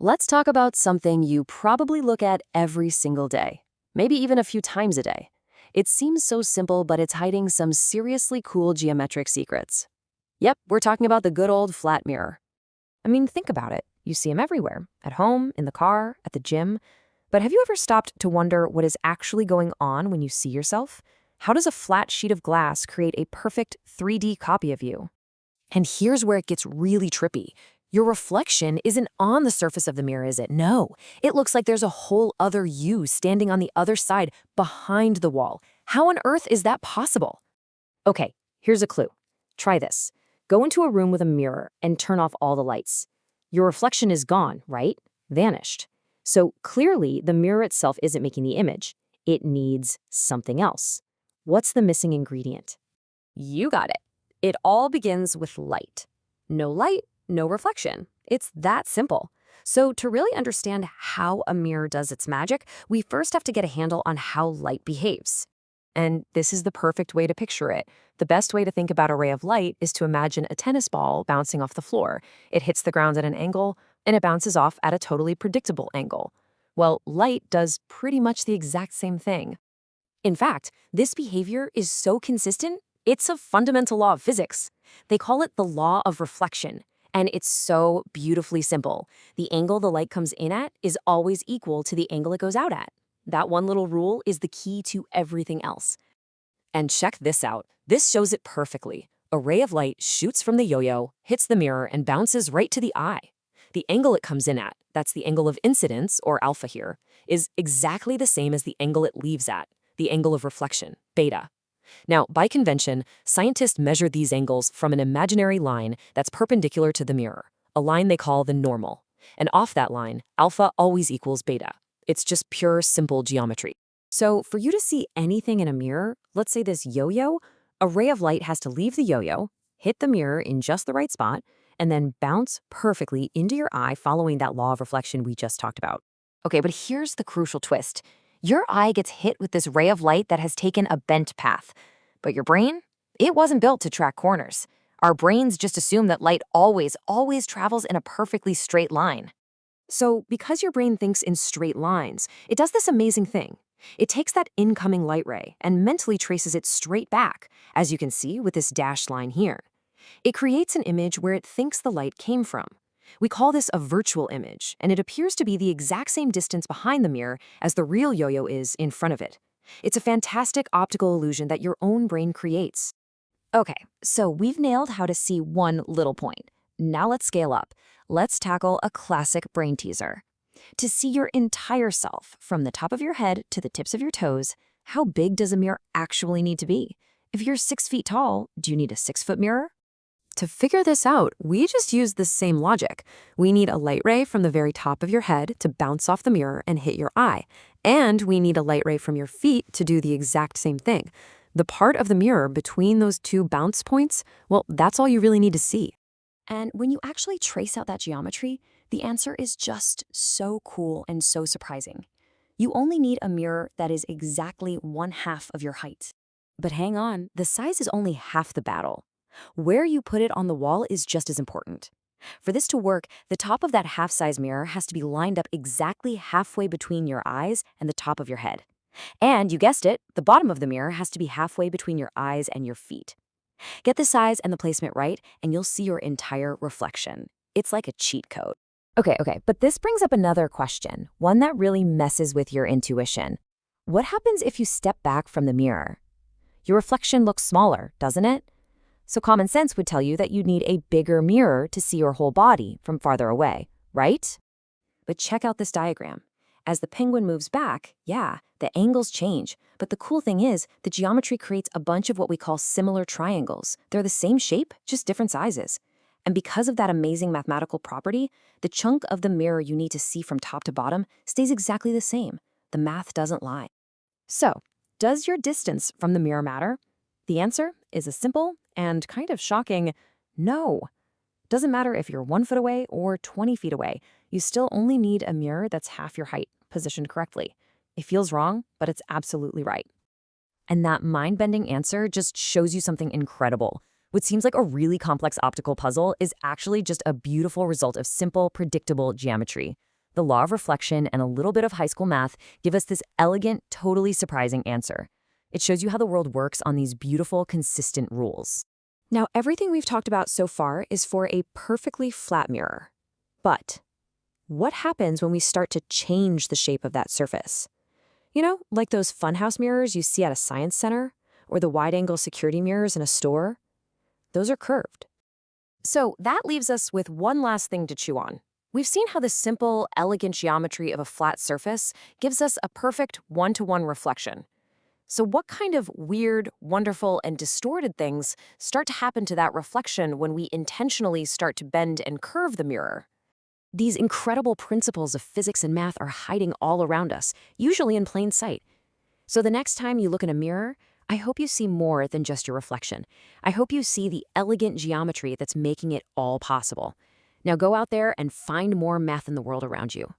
Let's talk about something you probably look at every single day, maybe even a few times a day. It seems so simple, but it's hiding some seriously cool geometric secrets. Yep, we're talking about the good old flat mirror. I mean, think about it. You see them everywhere, at home, in the car, at the gym. But have you ever stopped to wonder what is actually going on when you see yourself? How does a flat sheet of glass create a perfect 3D copy of you? And here's where it gets really trippy. Your reflection isn't on the surface of the mirror, is it? No. It looks like there's a whole other you standing on the other side, behind the wall. How on earth is that possible? Okay, here's a clue. Try this. Go into a room with a mirror and turn off all the lights. Your reflection is gone, right? Vanished. So clearly, the mirror itself isn't making the image. It needs something else. What's the missing ingredient? You got it. It all begins with light. No light, no reflection. It's that simple. So to really understand how a mirror does its magic, we first have to get a handle on how light behaves. And this is the perfect way to picture it. The best way to think about a ray of light is to imagine a tennis ball bouncing off the floor. It hits the ground at an angle, and it bounces off at a totally predictable angle. Well, light does pretty much the exact same thing. In fact, this behavior is so consistent, it's a fundamental law of physics. They call it the law of reflection, and it's so beautifully simple. The angle the light comes in at is always equal to the angle it goes out at. That one little rule is the key to everything else. And check this out. This shows it perfectly. A ray of light shoots from the yo-yo, hits the mirror, and bounces right to the eye. The angle it comes in at, that's the angle of incidence, or alpha here, is exactly the same as the angle it leaves at, the angle of reflection, beta. Now, by convention, scientists measure these angles from an imaginary line that's perpendicular to the mirror, a line they call the normal. And off that line, alpha always equals beta. It's just pure, simple geometry. So for you to see anything in a mirror, let's say this yo-yo, a ray of light has to leave the yo-yo, hit the mirror in just the right spot, and then bounce perfectly into your eye following that law of reflection we just talked about. Okay, but here's the crucial twist. Your eye gets hit with this ray of light that has taken a bent path. But your brain? It wasn't built to track corners. Our brains just assume that light always travels in a perfectly straight line. So, because your brain thinks in straight lines, it does this amazing thing. It takes that incoming light ray and mentally traces it straight back, as you can see with this dashed line here. It creates an image where it thinks the light came from. We call this a virtual image, and it appears to be the exact same distance behind the mirror as the real yo-yo is in front of it. It's a fantastic optical illusion that your own brain creates. Okay, so we've nailed how to see one little point. Now let's scale up. Let's tackle a classic brain teaser. To see your entire self, from the top of your head to the tips of your toes, how big does a mirror actually need to be? If you're 6 feet tall, do you need a 6-foot mirror? To figure this out, we just use the same logic. We need a light ray from the very top of your head to bounce off the mirror and hit your eye. And we need a light ray from your feet to do the exact same thing. The part of the mirror between those two bounce points, well, that's all you really need to see. And when you actually trace out that geometry, the answer is just so cool and so surprising. You only need a mirror that is exactly 1/2 of your height. But hang on, the size is only half the battle. Where you put it on the wall is just as important. For this to work, the top of that half-size mirror has to be lined up exactly halfway between your eyes and the top of your head. And you guessed it, the bottom of the mirror has to be halfway between your eyes and your feet. Get the size and the placement right, and you'll see your entire reflection. It's like a cheat code. Okay, but this brings up another question, one that really messes with your intuition. What happens if you step back from the mirror? Your reflection looks smaller, doesn't it? So common sense would tell you that you'd need a bigger mirror to see your whole body from farther away, right? But check out this diagram. As the penguin moves back, yeah, the angles change. But the cool thing is, the geometry creates a bunch of what we call similar triangles. They're the same shape, just different sizes. And because of that amazing mathematical property, the chunk of the mirror you need to see from top to bottom stays exactly the same. The math doesn't lie. So, does your distance from the mirror matter? The answer is a simple and kind of shocking no. Doesn't matter if you're 1 foot away or 20 feet away, you still only need a mirror that's half your height, positioned correctly. It feels wrong, but it's absolutely right. And that mind-bending answer just shows you something incredible. What seems like a really complex optical puzzle is actually just a beautiful result of simple, predictable geometry. The law of reflection and a little bit of high school math give us this elegant, totally surprising answer. It shows you how the world works on these beautiful, consistent rules. Now, everything we've talked about so far is for a perfectly flat mirror. But what happens when we start to change the shape of that surface? You know, like those funhouse mirrors you see at a science center, or the wide-angle security mirrors in a store? Those are curved. So that leaves us with one last thing to chew on. We've seen how the simple, elegant geometry of a flat surface gives us a perfect one-to-one reflection. So what kind of weird, wonderful, and distorted things start to happen to that reflection when we intentionally start to bend and curve the mirror? These incredible principles of physics and math are hiding all around us, usually in plain sight. So the next time you look in a mirror, I hope you see more than just your reflection. I hope you see the elegant geometry that's making it all possible. Now go out there and find more math in the world around you.